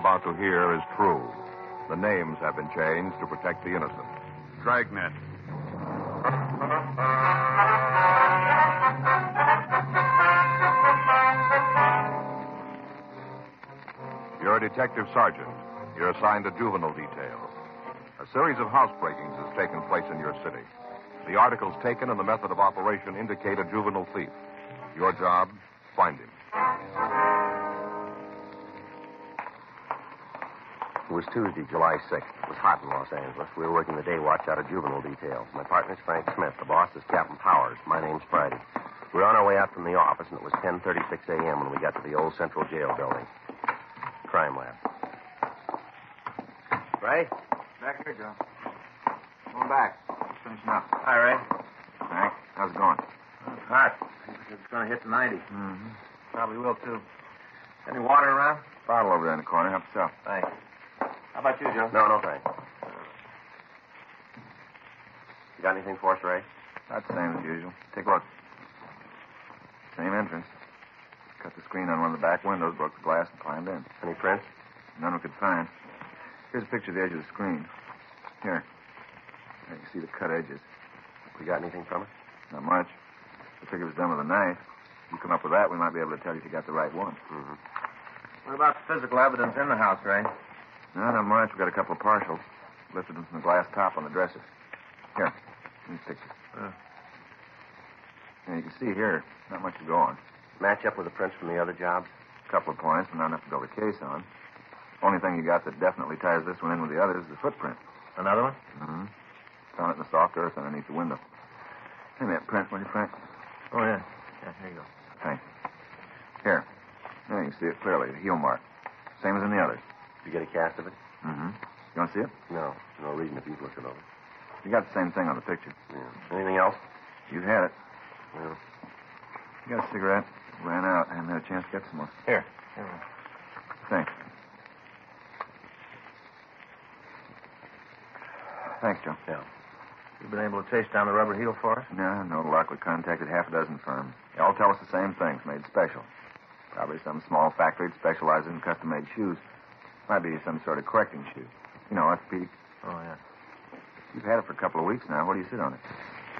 about to hear is true. The names have been changed to protect the innocent. Dragnet. You're a detective sergeant. You're assigned to juvenile detail. A series of housebreakings has taken place in your city. The articles taken and the method of operation indicate a juvenile thief. Your job, find him. It was Tuesday, July 6th. It was hot in Los Angeles. We were working the day watch out of juvenile detail. My partner's Frank Smith. The boss is Captain Powers. My name's Friday. We were on our way out from the office, and it was 10:36 a.m. when we got to the old Central Jail building. Crime lab. Ray? Back here, Joe. Going back. Finishing up. Hi, Ray. Frank, how's it going? It's hot. It's going to hit the 90. Mm-hmm. Probably will, too. Any water around? Bottle over there in the corner. Help yourself. Thanks. How about you, Joe? No, thanks. You got anything for us, Ray? About the same as usual. Take a look. Same entrance. Cut the screen on one of the back windows, broke the glass, and climbed in. Any prints? None we could find. Here's a picture of the edge of the screen. Here. There, you see the cut edges. We got anything from it? Not much. The figure was done with a knife. If you come up with that, we might be able to tell you if you got the right one. Mm-hmm. What about the physical evidence in the house, Ray? No, not much. We got a couple of partials. Lifted them from the glass top on the dresser. Here. These pictures. Yeah, you can see here, not much to go on. Match up with the prints from the other jobs? A couple of points, but not enough to build a case on. Only thing you got that definitely ties this one in with the others is the footprint. Another one? Mm-hmm. Found it in the soft earth underneath the window. Hand me that print, will you, Frank? Oh, yeah. Yeah, here you go. Thanks. Here. There you can see it clearly, the heel mark. Same as in the others. Did you get a cast of it? Mm-hmm. You want to see it? No. No reason if you've looked it over. You got the same thing on the picture. Yeah. Anything else? You've had it. Well. You got a cigarette? Ran out. I haven't had a chance to get some more. Here. Thanks. Thanks, Joe. Yeah. You been able to chase down the rubber heel for us? No luck. We contacted half a dozen firms. They all tell us the same things, made special. Probably some small factory that specializes in custom-made shoes. Might be some sort of correcting shoe. You know, orthopedic. Oh, yeah. You've had it for a couple of weeks now. Where do you sit on it?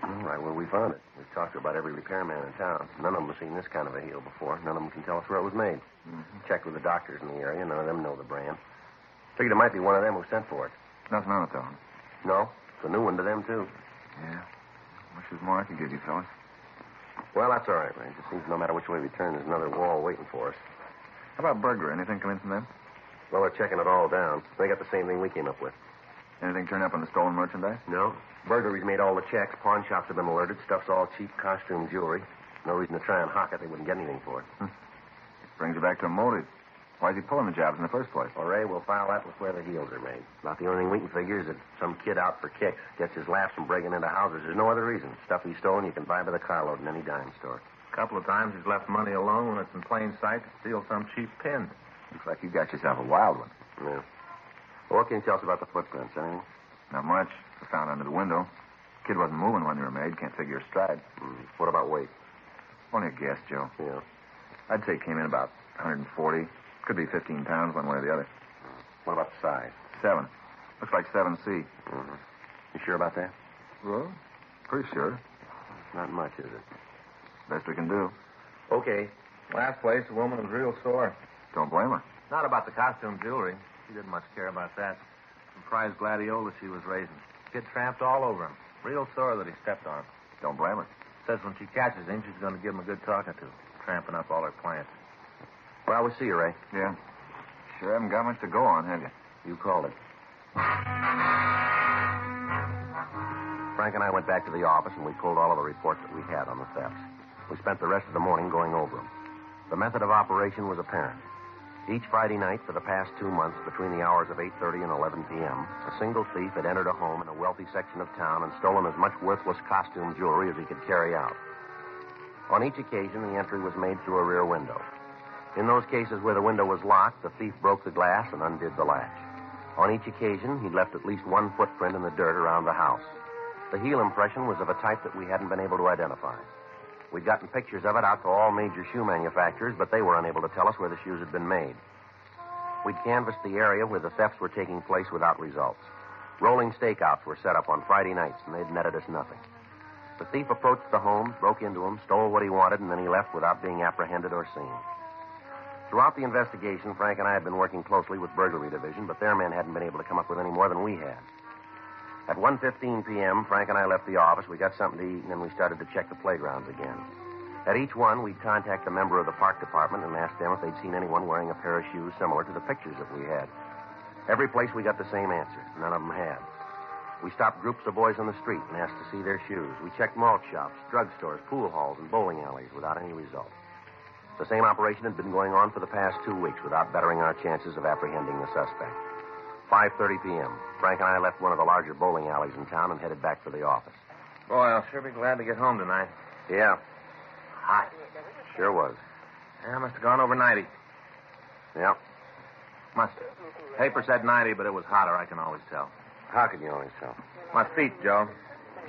All right, well, we found it. We've talked to about every repairman in town. None of them have seen this kind of a heel before. None of them can tell us where it was made. Mm-hmm. Checked with the doctors in the area. None of them know the brand. Figured it might be one of them who sent for it. Nothing on it, though. No? It's a new one to them, too. Yeah. Wish there was more I could give you, fellas. Well, that's all right, Ray. It just seems no matter which way we turn, there's another wall waiting for us. How about burglary? Anything come in from them? Well, they're checking it all down. They got the same thing we came up with. Anything turn up on the stolen merchandise? No. Burglaries made all the checks. Pawn shops have been alerted. Stuff's all cheap costume jewelry. No reason to try and hawk it. They wouldn't get anything for it. Brings you back to a motive. Why's he pulling the jobs in the first place? Well, Ray, we'll file that with where the heels are made. About the only thing we can figure is that some kid out for kicks gets his laughs from breaking into houses. There's no other reason. Stuff he's stolen you can buy by the carload in any dime store. A couple of times he's left money alone when it's in plain sight to steal some cheap pin. Looks like you got yourself a wild one. Yeah. Well, what can you tell us about the footprints? Anything? Not much. They're found under the window. Kid wasn't moving when they were made. Can't figure his stride. What about weight? Only a guess, Joe. Yeah. I'd say it came in about 140. Could be 15 pounds one way or the other. What about the size? 7. Looks like 7C. Mm-hmm. You sure about that? Well, pretty sure. Not much, is it? Best we can do. Okay. Last place, the woman was real sore. Don't blame her. Not about the costume jewelry. She didn't much care about that. Some prize gladiola she was raising. Kid tramped all over him. Real sore that he stepped on him. Don't blame her. Says when she catches him, she's going to give him a good talking to. Tramping up all her plants. Well, we'll see you, Ray. Yeah. Sure haven't got much to go on, have you? You called it. Frank and I went back to the office, and we pulled all of the reports that we had on the thefts. We spent the rest of the morning going over them. The method of operation was apparent. Each Friday night for the past 2 months, between the hours of 8:30 and 11 p.m., a single thief had entered a home in a wealthy section of town and stolen as much worthless costume jewelry as he could carry out. On each occasion, the entry was made through a rear window. In those cases where the window was locked, the thief broke the glass and undid the latch. On each occasion, he'd left at least one footprint in the dirt around the house. The heel impression was of a type that we hadn't been able to identify. We'd gotten pictures of it out to all major shoe manufacturers, but they were unable to tell us where the shoes had been made. We'd canvassed the area where the thefts were taking place without results. Rolling stakeouts were set up on Friday nights, and they'd netted us nothing. The thief approached the homes, broke into them, stole what he wanted, and then he left without being apprehended or seen. Throughout the investigation, Frank and I had been working closely with Burglary Division, but their men hadn't been able to come up with any more than we had. At 1:15 p.m., Frank and I left the office. We got something to eat, and then we started to check the playgrounds again. At each one, we'd contact a member of the park department and ask them if they'd seen anyone wearing a pair of shoes similar to the pictures that we had. Every place we got the same answer. None of them had. We stopped groups of boys on the street and asked to see their shoes. We checked malt shops, drugstores, pool halls, and bowling alleys without any result. The same operation had been going on for the past 2 weeks without bettering our chances of apprehending the suspect. 5:30 p.m. Frank and I left one of the larger bowling alleys in town and headed back for the office. Boy, I'll sure be glad to get home tonight. Yeah, Hot. sure was. Yeah, I must have gone over 90. Yeah. Must have. Paper said 90, but it was hotter, I can always tell. How can you always tell? My feet, Joe.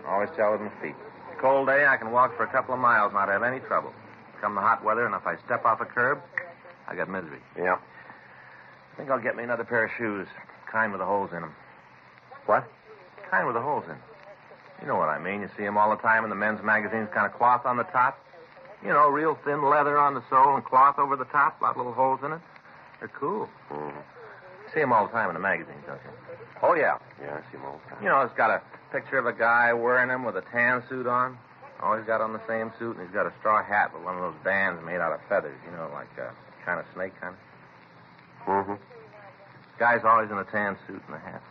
Always tell with my feet. Cold day, I can walk for a couple of miles, not have any trouble. Come the hot weather, and if I step off a curb, I got misery. Yeah. I think I'll get me another pair of shoes. Kind with the holes in them. What? Kind with the holes in. You know what I mean. You see them all the time in the men's magazines, kind of cloth on the top. You know, real thin leather on the sole and cloth over the top, lot of little holes in it. They're cool. Mm-hmm. You see them all the time in the magazines, don't you? Oh, yeah. Yeah, I see them all the time. You know, it's got a picture of a guy wearing them with a tan suit on. Always got on the same suit, and he's got a straw hat with one of those bands made out of feathers, you know, like a kind of snake kind of. Mm-hmm. Guy's always in a tan suit and a hat.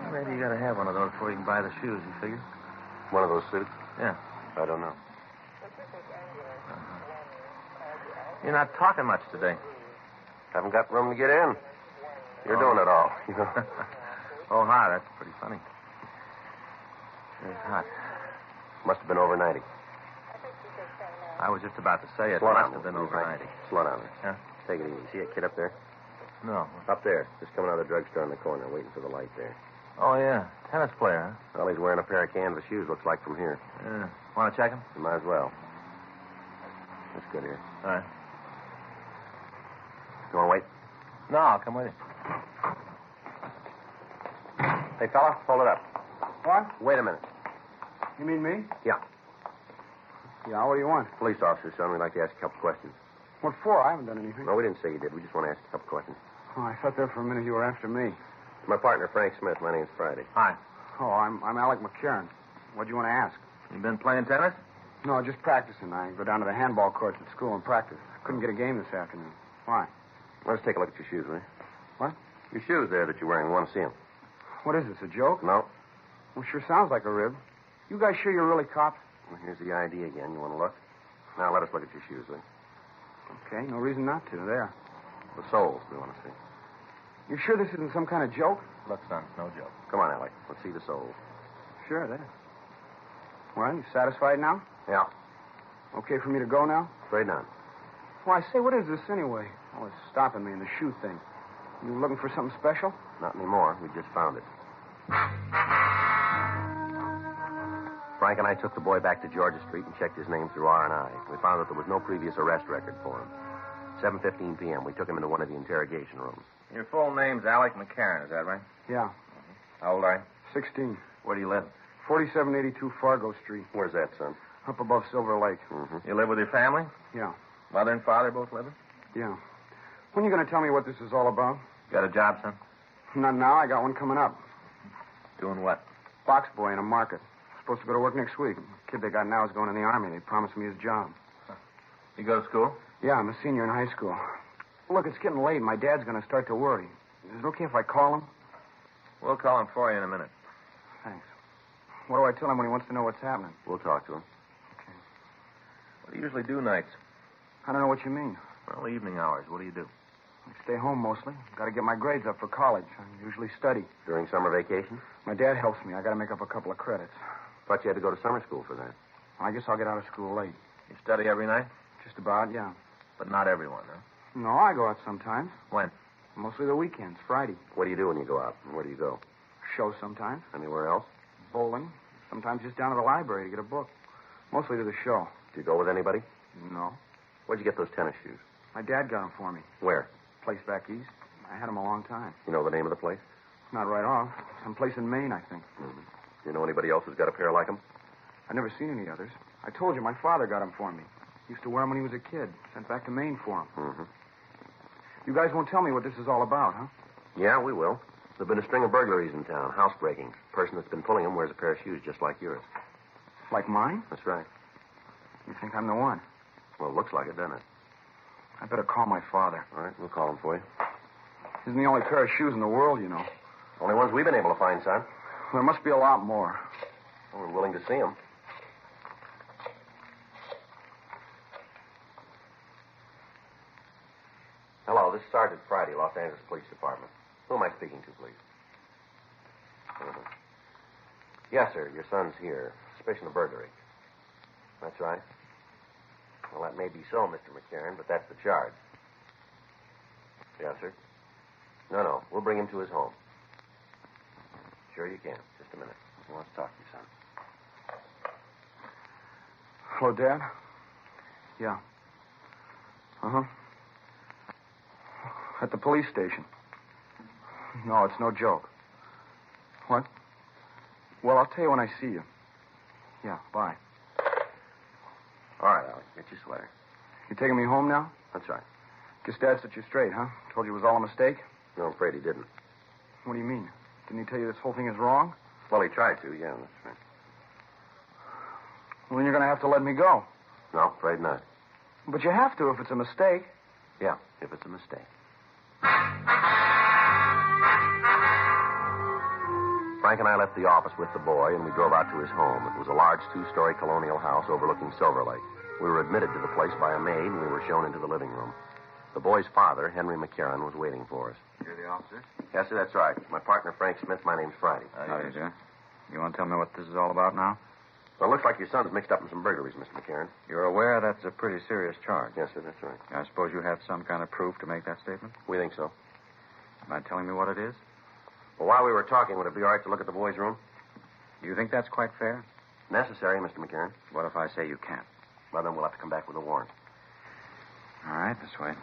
Well, maybe you got to have one of those before you can buy the shoes, you figure? One of those suits? Yeah. I don't know. You're not talking much today. Haven't got room to get in. You're doing it all, you know. Oh, hot. That's pretty funny. It's hot. Must have been over 90. I was just about to say it Slow must down. have been over 90. Slow down. Yeah? Take it easy. See that kid up there? No. Up there. Just coming out of the drugstore in the corner, waiting for the light there. Oh, yeah. Tennis player, huh? Well, he's wearing a pair of canvas shoes, looks like, from here. Yeah. Want to check him? You might as well. That's good here. All right. You want to wait? No, I'll come with you. Hey, fella, hold it up. What? Wait a minute. You mean me? Yeah. Yeah, what do you want? Police officer, son. We'd like to ask you a couple questions. What for? I haven't done anything. No, we didn't say you did. We just want to ask you a couple questions. Oh, I thought there for a minute you were after me. My partner, Frank Smith. My name's Friday. Hi. Oh, I'm Alec McCarran. What do you want to ask? You been playing tennis? No, just practicing. I go down to the handball courts at school and practice. Couldn't get a game this afternoon. Why? Let's take a look at your shoes, will you? What? Your shoes there that you're wearing. We want to see them. What is this, a joke? No. Well, sure sounds like a rib. You guys sure you're really cops? Well, here's the ID again. You want to look? Now, let us look at your shoes, will you? Okay, no reason not to. There. The soles we want to see. You sure this isn't some kind of joke? Look, son, no joke. Come on, Alec. Let's see the soles. Sure, there. Well, you satisfied now? Yeah. Okay for me to go now? Straight down. Well, I say, what is this anyway? Oh, it's stopping me in the shoe thing. You looking for something special? Not anymore. We just found it. Frank and I took the boy back to Georgia Street and checked his name through R&I. We found that there was no previous arrest record for him. 7:15 p.m. We took him into one of the interrogation rooms. Your full name's Alec McCarran, is that right? Yeah. How old are you? 16. Where do you live? 4782 Fargo Street, Where's that, son? up above Silver Lake. Mm-hmm. You live with your family? Yeah. Mother and father both living? Yeah. When are you going to tell me what this is all about? Got a job, son? Not now. I got one coming up. Doing what? Box boy in a market. Supposed to go to work next week. The kid they got now is going in the Army. They promised me his job. You go to school? Yeah, I'm a senior in high school. Look, it's getting late. My dad's going to start to worry. Is it okay if I call him? We'll call him for you in a minute. Thanks. What do I tell him when he wants to know what's happening? We'll talk to him. What do you usually do nights? I don't know what you mean. Well, evening hours. What do you do? I stay home mostly. Got to get my grades up for college. I usually study. During summer vacation? My dad helps me. I got to make up a couple of credits. Thought you had to go to summer school for that. I guess I'll get out of school late. You study every night? Just about, yeah. But not everyone, huh? No, I go out sometimes. When? Mostly the weekends, Friday. What do you do when you go out? And where do you go? Shows sometimes. Anywhere else? Bowling. Sometimes just down to the library to get a book. Mostly to the show. Do you go with anybody? No. Where'd you get those tennis shoes? My dad got them for me. Where? Place back east. I had him a long time. You know the name of the place? Not right off. Someplace in Maine, I think. Mm-hmm. Do you know anybody else who's got a pair like them? I've never seen any others. I told you my father got them for me. Used to wear them when he was a kid. Sent back to Maine for them. Mm-hmm. You guys won't tell me what this is all about, huh? Yeah, we will. There've been a string of burglaries in town, housebreakings. The person that's been pulling them wears a pair of shoes just like yours. Like mine? That's right. You think I'm the one? Well, it looks like it, doesn't it? I better call my father. All right, we'll call him for you. Isn't the only pair of shoes in the world, you know. Only ones we've been able to find, son. There must be a lot more. Well, we're willing to see them. Hello, this is Sergeant Friday, Los Angeles Police Department. Who am I speaking to, please? Uh-huh. Yes, sir. Your son's here. Suspicion of burglary. That's right. Well, that may be so, Mr. McCarran, but that's the charge. Yes, sir. No. We'll bring him to his home. Sure you can. Just a minute. He wants to talk to you, son. Hello, Dad? Yeah. Uh-huh. At the police station. No, it's no joke. What? Well, I'll tell you when I see you. Yeah, bye. All right, Alec. Get your sweater. You taking me home now? That's right. Guess Dad set you straight, huh? Told you it was all a mistake? No, I'm afraid he didn't. What do you mean? Didn't he tell you this whole thing is wrong? Well, he tried to, yeah, that's right. Well, then you're going to have to let me go. No, afraid not. But you have to if it's a mistake. Yeah, if it's a mistake. Frank and I left the office with the boy, and we drove out to his home. It was a large two-story colonial house overlooking Silver Lake. We were admitted to the place by a maid, and we were shown into the living room. The boy's father, Henry McCarran, was waiting for us. You're the officer? Yes, sir, that's right. My partner, Frank Smith. My name's Friday. How do you do? You want to tell me what this is all about now? Well, it looks like your son's mixed up in some burglaries, Mr. McCarran. You're aware that's a pretty serious charge. Yes, sir, that's right. I suppose you have some kind of proof to make that statement? We think so. Mind telling me what it is? Well, while we were talking, would it be all right to look at the boy's room? Do you think that's quite fair? Necessary, Mr. McCarran. What if I say you can't? Well, then we'll have to come back with a warrant. All right, this way.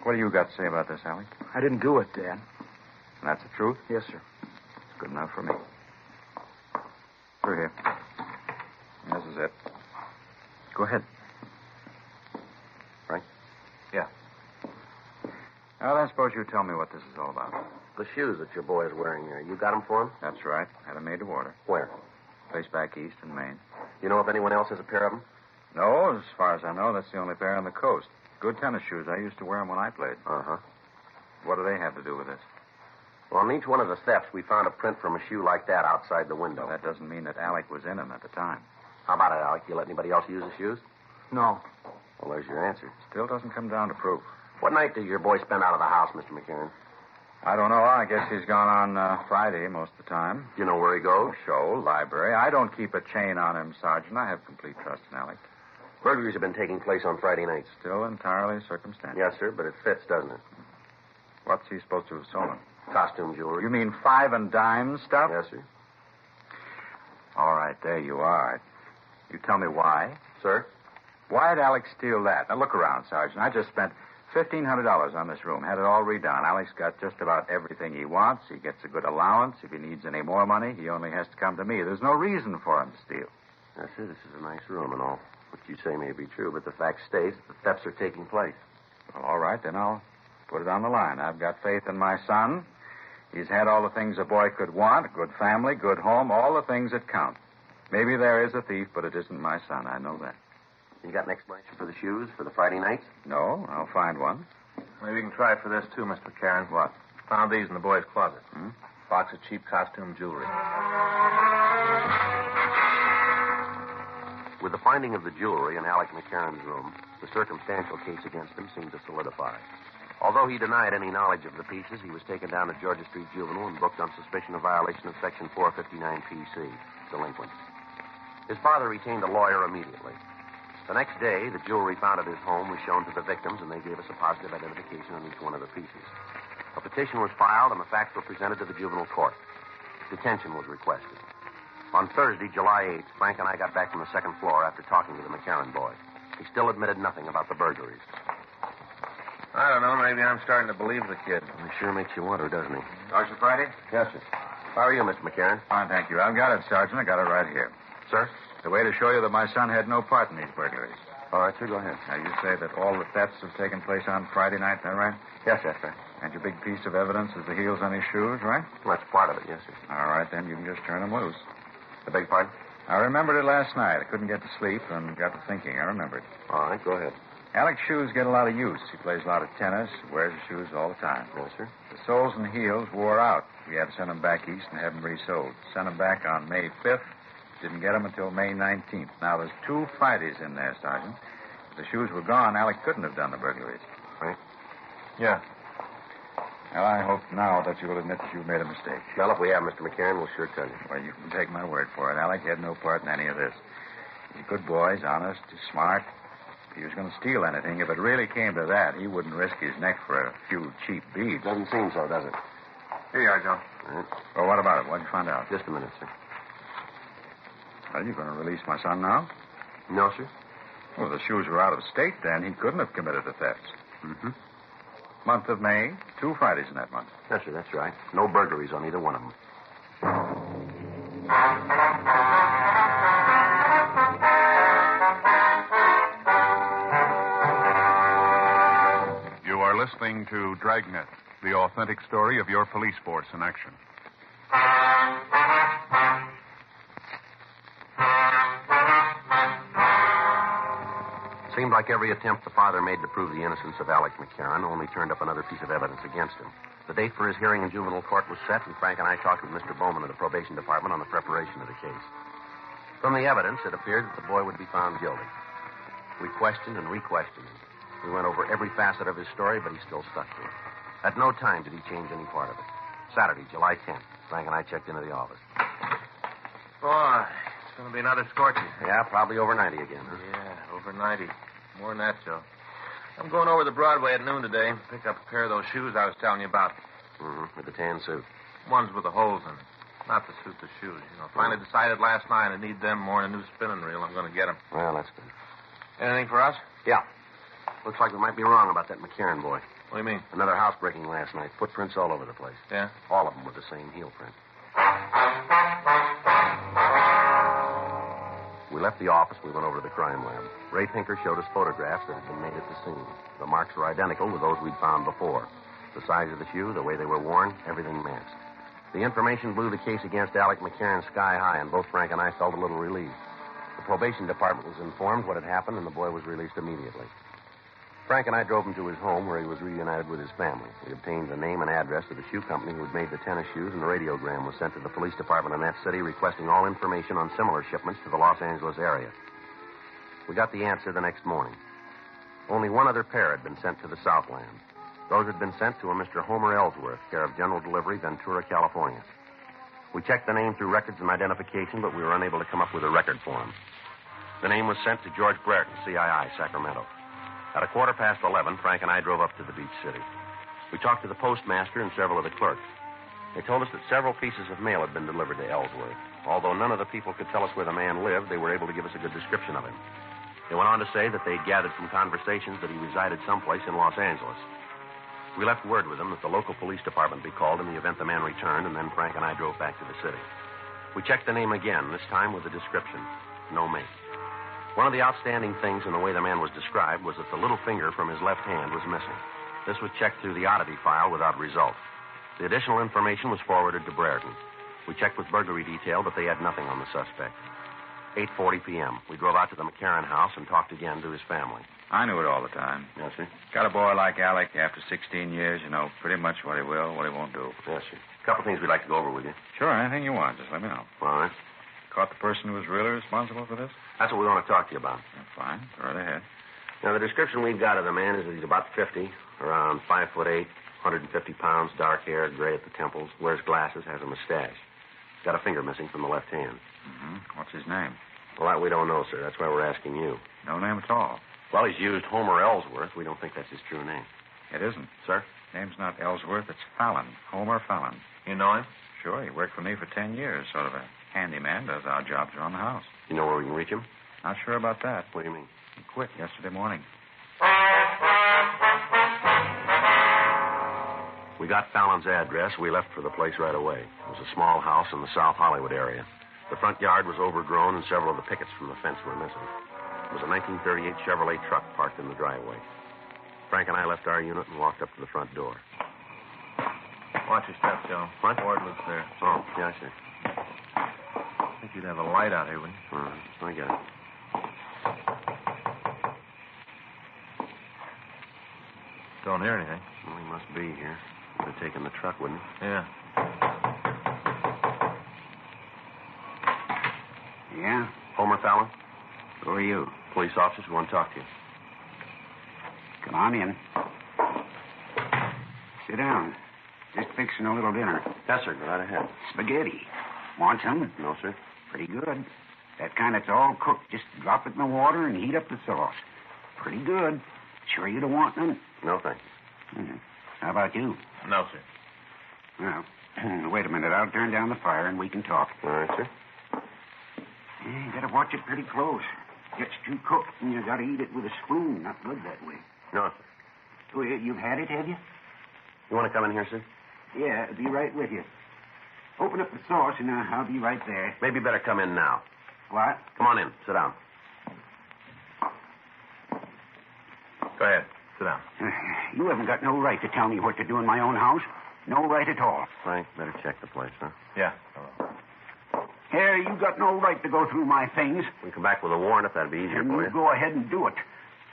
What do you got to say about this, Alec? I didn't do it, Dad. And that's the truth? Yes, sir. It's good enough for me. Through here. This is it. Go ahead. Frank? Yeah. Now, then, suppose you tell me what this is all about. The shoes that your boy is wearing here, you got them for him? That's right. Had them made to order. Where? Place back east in Maine. You know if anyone else has a pair of them? No, as far as I know, that's the only pair on the coast. Good tennis shoes. I used to wear them when I played. Uh-huh. What do they have to do with this? Well, on each one of the steps, we found a print from a shoe like that outside the window. Well, that doesn't mean that Alec was in them at the time. How about it, Alec? You let anybody else use the shoes? No. Well, there's your answer. Still doesn't come down to proof. What night did your boy spend out of the house, Mr. McCarran? I don't know. I guess he's gone on Friday most of the time. Do you know where he goes? Show, library. I don't keep a chain on him, Sergeant. I have complete trust in Alec. Burglaries have been taking place on Friday nights. Still entirely circumstantial. Yes, sir, but it fits, doesn't it? What's he supposed to have stolen? Costume jewelry. You mean 5 and dime stuff? Yes, sir. All right, there you are. You tell me why. Sir? Why'd Alec steal that? Now, look around, Sergeant. I just spent $1,500 on this room. Had it all redone. Alec's got just about everything he wants. He gets a good allowance. If he needs any more money, he only has to come to me. There's no reason for him to steal. Yes, sir, this is a nice room and all. What you say may be true, but the fact stays that the thefts are taking place. Well, all right, then I'll put it on the line. I've got faith in my son. He's had all the things a boy could want, a good family, good home, all the things that count. Maybe there is a thief, but it isn't my son. I know that. You got an explanation for the shoes for the Friday nights? No, I'll find one. Maybe we can try for this, too, Mr. McCarran. What? Found these in the boy's closet. Hmm? Box of cheap costume jewelry. With the finding of the jewelry in Alec McCarran's room, the circumstantial case against him seemed to solidify. Although he denied any knowledge of the pieces, he was taken down to Georgia Street Juvenile and booked on suspicion of violation of Section 459 PC, delinquent. His father retained a lawyer immediately. The next day, the jewelry found at his home was shown to the victims, and they gave us a positive identification on each one of the pieces. A petition was filed, and the facts were presented to the juvenile court. Detention was requested. On Thursday, July 8th, Frank and I got back from the second floor after talking to the McCarran boy. He still admitted nothing about the burglaries. I don't know. Maybe I'm starting to believe the kid. He sure makes you wonder, doesn't he? Sergeant Friday? Yes, sir. How are you, Mr. McCarran? Fine, thank you. I've got it, Sergeant. I got it right here. Sir? The way to show you that my son had no part in these burglaries. All right, sir, go ahead. Now, you say that all the thefts have taken place on Friday night, is that right? Yes, that's right. And your big piece of evidence is the heels on his shoes, right? Well, that's part of it, yes, sir. All right, then you can just turn them loose. I beg your pardon? I remembered it last night. I couldn't get to sleep and got to thinking. I remembered. All right, go ahead. Alec's shoes get a lot of use. He plays a lot of tennis, wears his shoes all the time. Yes, sir. The soles and heels wore out. We had to send them back east and have them resoled. Sent them back on May 5th. Didn't get them until May 19th. Now, there's 2 Fridays in there, Sergeant. If the shoes were gone, Alec couldn't have done the burglaries. Right? Yeah. Well, I hope now that you'll admit that you've made a mistake. Well, if we have, Mr. McCarran, we'll sure tell you. Well, you can take my word for it. Alec had no part in any of this. He's a good boy. He's honest. He's smart. If he was going to steal anything, if it really came to that, he wouldn't risk his neck for a few cheap beads. Doesn't seem so, does it? Here you are, Joe. All right. Well, what about it? What'd you find out? Just a minute, sir. Well, you going to release my son now? No, sir. Well, if the shoes were out of state then. He couldn't have committed the thefts. Mm-hmm. Month of May, 2 Fridays in that month. Yes, sir, that's right. No burglaries on either one of them. You are listening to Dragnet, the authentic story of your police force in action. Seemed like every attempt the father made to prove the innocence of Alec McCarran only turned up another piece of evidence against him. The date for his hearing in juvenile court was set, and Frank and I talked with Mr. Bowman of the probation department on the preparation of the case. From the evidence, it appeared that the boy would be found guilty. We questioned and re-questioned him. We went over every facet of his story, but he still stuck to it. At no time did he change any part of it. Saturday, July 10th, Frank and I checked into the office. Boy, it's going to be another scorcher. Yeah, probably over 90 again, huh? Yeah, over 90. More than that, Joe. I'm going over to Broadway at noon today. Pick up a pair of those shoes I was telling you about. Mm-hmm, with the tan suit. Ones with the holes in it. Not to suit the shoes, you know. Finally decided last night I need them more than a new spinning reel. I'm going to get them. Well, that's good. Anything for us? Yeah. Looks like we might be wrong about that McCarran boy. What do you mean? Another housebreaking last night. Footprints all over the place. Yeah? All of them with the same heel print. We left the office. We went over to the crime lab. Ray Pinker showed us photographs that had been made at the scene. The marks were identical with those we'd found before. The size of the shoe, the way they were worn, everything matched. The information blew the case against Alec McCarran sky high, and both Frank and I felt a little relieved. The probation department was informed what had happened, and the boy was released immediately. Frank and I drove him to his home, where he was reunited with his family. We obtained the name and address of the shoe company who had made the tennis shoes, and a radiogram was sent to the police department in that city requesting all information on similar shipments to the Los Angeles area. We got the answer the next morning. Only one other pair had been sent to the Southland. Those had been sent to a Mr. Homer Ellsworth, care of General Delivery, Ventura, California. We checked the name through records and identification, but we were unable to come up with a record for him. The name was sent to George Brereton, CII, Sacramento. At 11:15, Frank and I drove up to the beach city. We talked to the postmaster and several of the clerks. They told us that several pieces of mail had been delivered to Ellsworth. Although none of the people could tell us where the man lived, they were able to give us a good description of him. They went on to say that they'd gathered from conversations that he resided someplace in Los Angeles. We left word with them that the local police department be called in the event the man returned, and then Frank and I drove back to the city. We checked the name again, this time with a description. No make. One of the outstanding things in the way the man was described was that the little finger from his left hand was missing. This was checked through the oddity file without result. The additional information was forwarded to Brereton. We checked with burglary detail, but they had nothing on the suspect. 8:40 p.m. We drove out to the McCarran house and talked again to his family. I knew it all the time. Yes, sir? Got a boy like Alec after 16 years, you know pretty much what he will, what he won't do. Yes, sir. A couple things we'd like to go over with you. Sure, anything you want. Just let me know. All right. Caught the person who was really responsible for this? That's what we want to talk to you about. Yeah, fine. Go right ahead. Now, the description we've got of the man is that he's about 50, around 5'8", 150 pounds, dark hair, gray at the temples, wears glasses, has a mustache. Got a finger missing from the left hand. Mm-hmm. What's his name? Well, that we don't know, sir. That's why we're asking you. No name at all. Well, he's used Homer Ellsworth. We don't think that's his true name. It isn't. Sir? Name's not Ellsworth. It's Fallon. Homer Fallon. You know him? Sure. He worked for me for 10 years. Sort of a handyman. Does our jobs around the house. You know where we can reach him? Not sure about that. What do you mean? He quit yesterday morning. We got Fallon's address. We left for the place right away. It was a small house in the South Hollywood area. The front yard was overgrown, and several of the pickets from the fence were missing. It was a 1938 Chevrolet truck parked in the driveway. Frank and I left our unit and walked up to the front door. Watch your steps, Joe. What? Ward lives there. Oh, yeah, sure. I think you'd have a light out here, wouldn't you? I get it. Don't hear anything. Well, he must be here. Would have taken the truck, wouldn't he? Yeah. Yeah? Homer Fallon? Who are you? Police officers who want to talk to you. Come on in. Sit down. Just fixing a little dinner. Yes, sir. Go right ahead. Spaghetti. Want some? No, sir. Pretty good. That kind that's all cooked. Just drop it in the water and heat up the sauce. Pretty good. Sure you don't want none? No, thanks. How about you? No, sir. Well, wait a minute. I'll turn down the fire and we can talk. All right, sir. You gotta watch it pretty close. Gets too cooked and you gotta eat it with a spoon. Not good that way. No, sir. Oh, you've had it, have you? You want to come in here, sir? Yeah, I'll be right with you. Open up the sauce and I'll be right there. Maybe better come in now. What? Come on in. Sit down. Go ahead. Sit down. You haven't got no right to tell me what to do in my own house. No right at all. Frank, better check the place, huh? Yeah. Here, you got no right to go through my things. We can come back with a warrant if that'd be easier And for you you. go ahead and do it.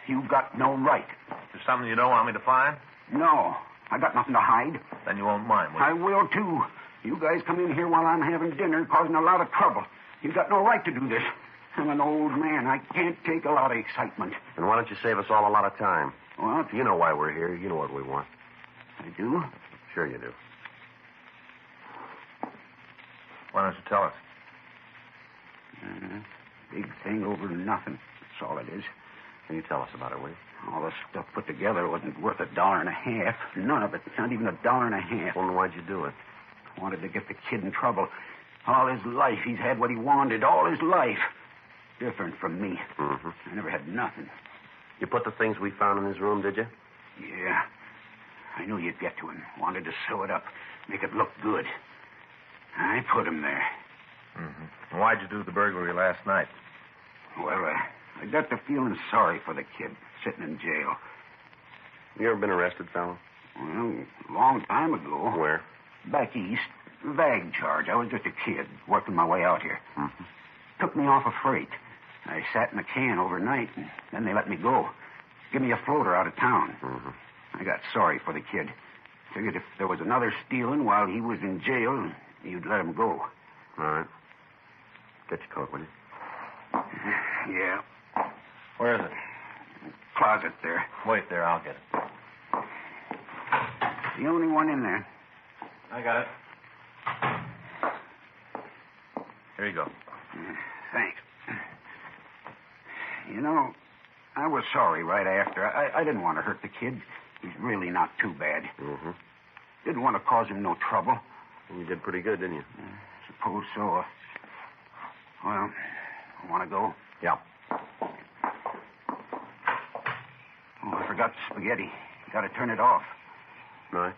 You got no right. There's something you don't want me to find? No, I got nothing to hide. Then you won't mind, will you? I will, too. You guys come in here while I'm having dinner, causing a lot of trouble. You got no right to do this. I'm an old man. I can't take a lot of excitement. And why don't you save us all a lot of time? What? You know why we're here. You know what we want. I do? Sure you do. Why don't you tell us? Big thing over nothing. That's all it is. Can you tell us about it, will you? All the stuff put together wasn't worth $1.50. None of it. Not even $1.50. Well, then why'd you do it? Wanted to get the kid in trouble. All his life, he's had what he wanted. All his life. Different from me. Mm-hmm. I never had nothing. You put the things we found in his room, did you? Yeah. I knew you'd get to him. Wanted to sew it up. Make it look good. I put him there. Mm-hmm. And why'd you do the burglary last night? Well, I got to feeling sorry for the kid sitting in jail. You ever been arrested, Fallon? Well, a long time ago. Where? Back east. Vag charge. I was just a kid working my way out here. Mm-hmm. Took me off a freight. I sat in a can overnight, and then they let me go. Give me a floater out of town. Mm-hmm. I got sorry for the kid. Figured if there was another stealing while he was in jail, you'd let him go. All right. Get your coat, will you? Yeah. Where is it? Closet there. Wait there, I'll get it. The only one in there. I got it. Here you go. Thanks. You know, I was sorry right after. I didn't want to hurt the kid. He's really not too bad. Mm-hmm. Didn't want to cause him no trouble. And you did pretty good, didn't you? Suppose so. Well, want to go? Yeah. Oh, I forgot the spaghetti. Got to turn it off. Right.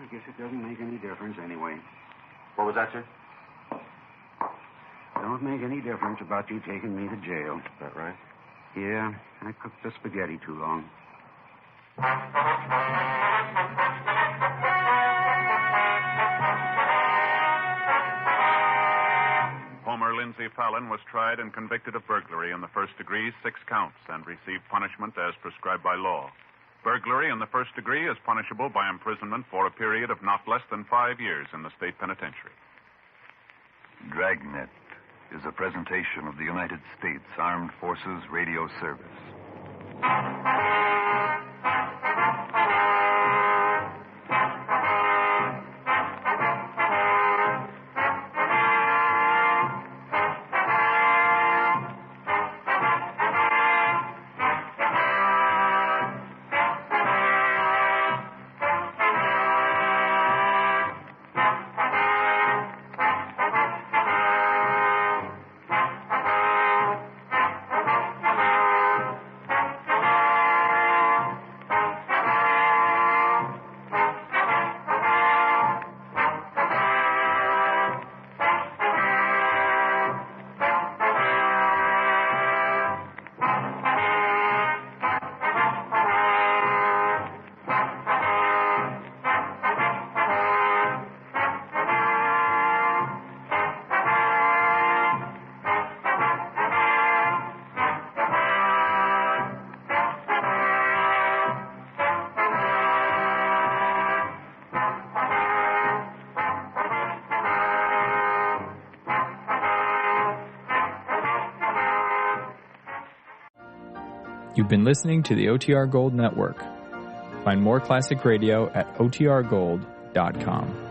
I guess it doesn't make any difference anyway. What was that, sir? Don't make any difference about you taking me to jail. Is that right? Yeah, I cooked the spaghetti too long. Homer Lindsay Fallon was tried and convicted of burglary in the first degree, 6 counts, and received punishment as prescribed by law. Burglary in the first degree is punishable by imprisonment for a period of not less than 5 years in the state penitentiary. Dragnet is a presentation of the United States Armed Forces Radio Service. You've been listening to the OTR Gold Network. Find more classic radio at otrgold.com.